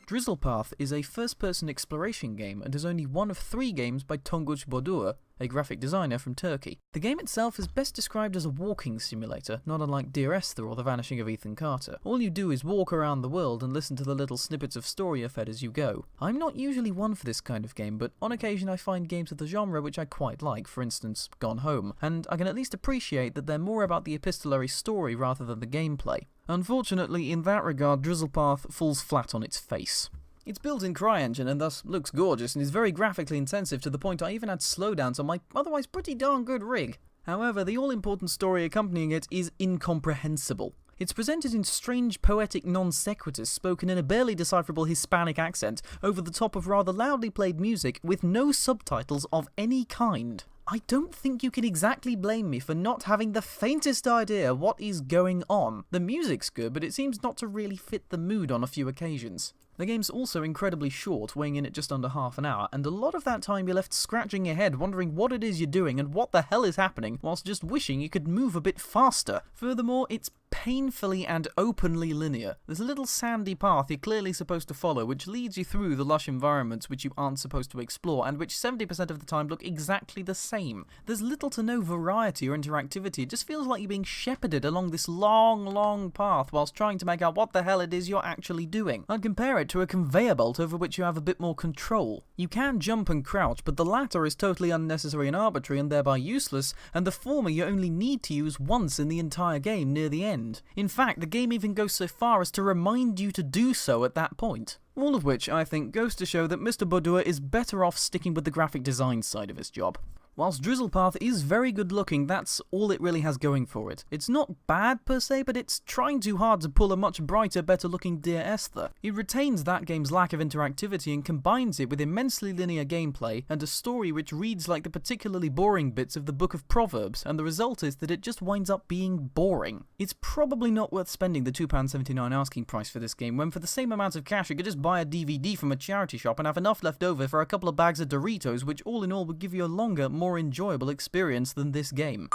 Drizzlepath is a first-person exploration game and is only one of 3 games by Tonguç Bodur, a graphic designer from Turkey. The game itself is best described as a walking simulator, not unlike Dear Esther or The Vanishing of Ethan Carter. All you do is walk around the world and listen to the little snippets of story you're fed as you go. I'm not usually one for this kind of game, but on occasion I find games of the genre which I quite like, for instance, Gone Home, and I can at least appreciate that they're more about the epistolary story rather than the gameplay. Unfortunately, in that regard, Drizzlepath falls flat on its face. It's built in CryEngine and thus looks gorgeous and is very graphically intensive to the point I even had slowdowns on my otherwise pretty darn good rig. However, the all-important story accompanying it is incomprehensible. It's presented in strange poetic non-sequiturs spoken in a barely decipherable Hispanic accent over the top of rather loudly played music with no subtitles of any kind. I don't think you can exactly blame me for not having the faintest idea what is going on. The music's good, but it seems not to really fit the mood on a few occasions. The game's also incredibly short, weighing in at just under half an hour, and a lot of that time you're left scratching your head wondering what it is you're doing and what the hell is happening, whilst just wishing you could move a bit faster. Furthermore, it's painfully and openly linear. There's a little sandy path you're clearly supposed to follow, which leads you through the lush environments which you aren't supposed to explore, and which 70% of the time look exactly the same. There's little to no variety or interactivity. It just feels like you're being shepherded along this long path whilst trying to make out what the hell it is you're actually doing. I'd compare it to a conveyor belt over which you have a bit more control. You can jump and crouch, but the latter is totally unnecessary and arbitrary and thereby useless, and the former you only need to use once in the entire game near the end. In fact, the game even goes so far as to remind you to do so at that point. All of which, I think, goes to show that Mr. Bodur is better off sticking with the graphic design side of his job. Whilst Drizzlepath is very good looking, that's all it really has going for it. It's not bad per se, but it's trying too hard to pull a much brighter, better looking Dear Esther. It retains that game's lack of interactivity and combines it with immensely linear gameplay and a story which reads like the particularly boring bits of the Book of Proverbs, and the result is that it just winds up being boring. It's probably not worth spending the £2.79 asking price for this game, when for the same amount of cash you could just buy a DVD from a charity shop and have enough left over for a couple of bags of Doritos, which all in all would give you a longer, more enjoyable experience than this game.